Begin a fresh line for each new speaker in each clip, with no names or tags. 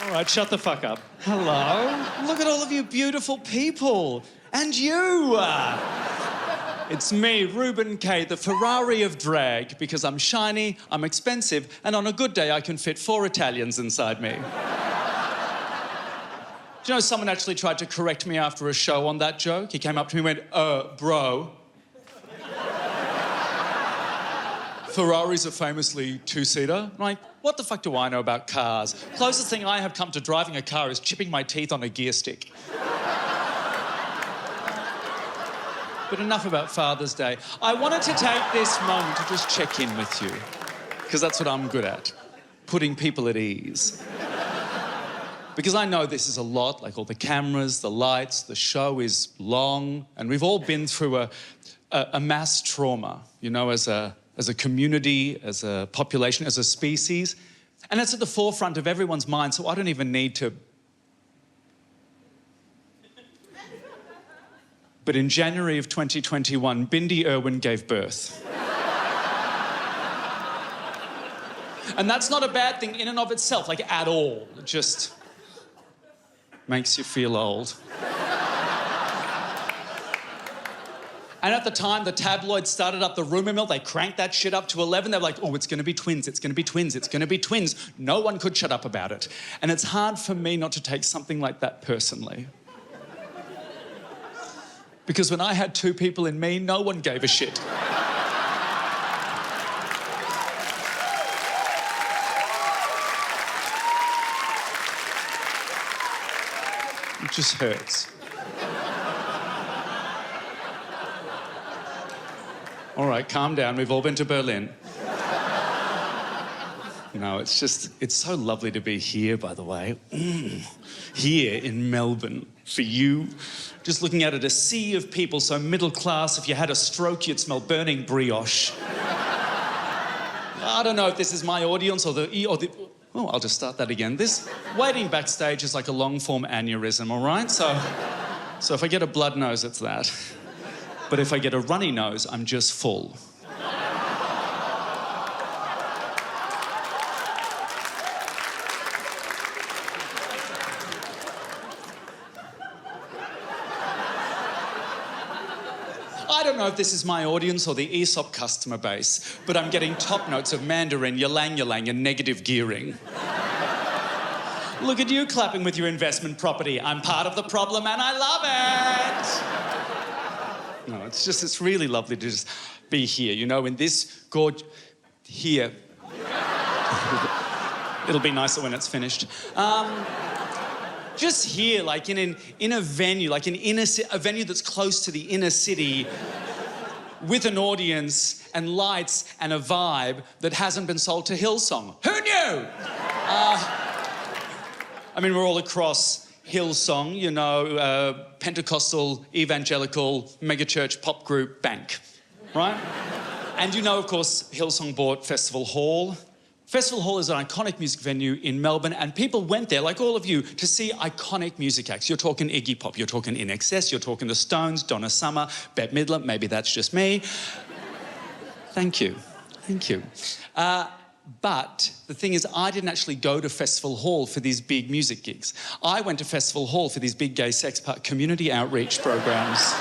All right, shut the fuck up. Hello. Look at all of you beautiful people. And you. It's me, Reuben Kaye, the Ferrari of drag, because I'm shiny, I'm expensive, and on a good day I can fit 4 Italians inside me. Do you know, someone actually tried to correct me after a show on that joke. He came up to me and went, bro. Ferraris are famously 2-seater. I'm like, what the fuck do I know about cars? Closest thing I have come to driving a car is chipping my teeth on a gear stick. But enough about Father's Day. I wanted to take this moment to just check in with you, because that's what I'm good at, putting people at ease. Because I know this is a lot, like all the cameras, the lights, the show is long, and we've all been through a mass trauma, you know, as a community, as a population, as a species. And it's at the forefront of everyone's mind, so I don't even need to. But in January of 2021, Bindi Irwin gave birth. And that's not a bad thing in and of itself, like at all. It just makes you feel old. And at the time, the tabloids started up the rumour mill. They cranked that shit up to 11. They were like, oh, it's going to be twins, it's going to be twins, it's going to be twins. No one could shut up about it. And it's hard for me not to take something like that personally. Because when I had 2 people in me, no one gave a shit. It just hurts. All right, calm down. We've all been to Berlin. No, it's so lovely to be here, by the way. Here in Melbourne, for you. Just looking out at a sea of people, so middle class. If you had a stroke, you'd smell burning brioche. I don't know if this is my audience or the... Oh, I'll just start that again. This waiting backstage is like a long-form aneurysm, all right? So if I get a blood nose, it's that. But if I get a runny nose, I'm just full. I don't know if this is my audience or the ESOP customer base, but I'm getting top notes of Mandarin, ylang-ylang, and negative gearing. Look at you clapping with your investment property. I'm part of the problem and I love it. No, it's really lovely to just be here, you know, in this gorge... Here. It'll be nicer when it's finished. Just here, like in a venue, like a venue that's close to the inner city, with an audience and lights and a vibe that hasn't been sold to Hillsong. Who knew? I mean, we're all across Hillsong, you know, Pentecostal, evangelical, megachurch pop group bank, right? And you know, of course, Hillsong bought Festival Hall. Festival Hall is an iconic music venue in Melbourne, and people went there, like all of you, to see iconic music acts. You're talking Iggy Pop, you're talking INXS, you're talking The Stones, Donna Summer, Bette Midler, maybe that's just me. Thank you. Thank you. But the thing is, I didn't actually go to Festival Hall for these big music gigs. I went to Festival Hall for these big gay sex part community outreach programs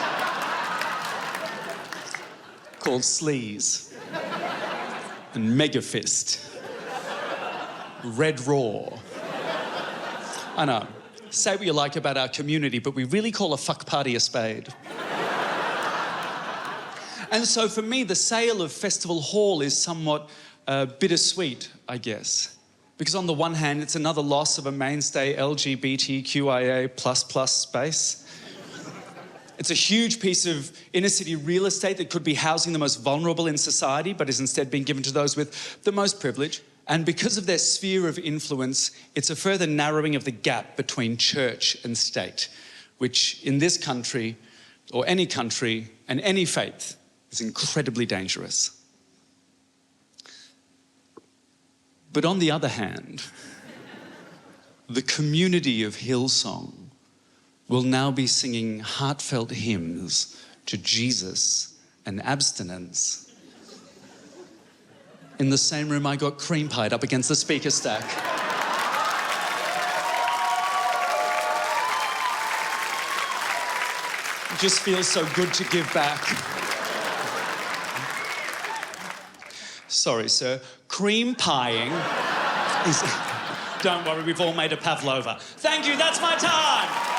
called Sleaze and Megafist. Red Raw. I know. Say what you like about our community, but we really call a fuck party a spade. And so for me, the sale of Festival Hall is somewhat bittersweet, I guess. Because on the one hand, it's another loss of a mainstay LGBTQIA++ space. It's a huge piece of inner-city real estate that could be housing the most vulnerable in society, but is instead being given to those with the most privilege. And because of their sphere of influence, it's a further narrowing of the gap between church and state, which in this country, or any country, and any faith, is incredibly dangerous. But on the other hand, the community of Hillsong will now be singing heartfelt hymns to Jesus and abstinence. In the same room I got cream pied up against the speaker stack. It just feels so good to give back. Sorry, sir. Cream pieing is... Don't worry, we've all made a pavlova. Thank you, that's my time!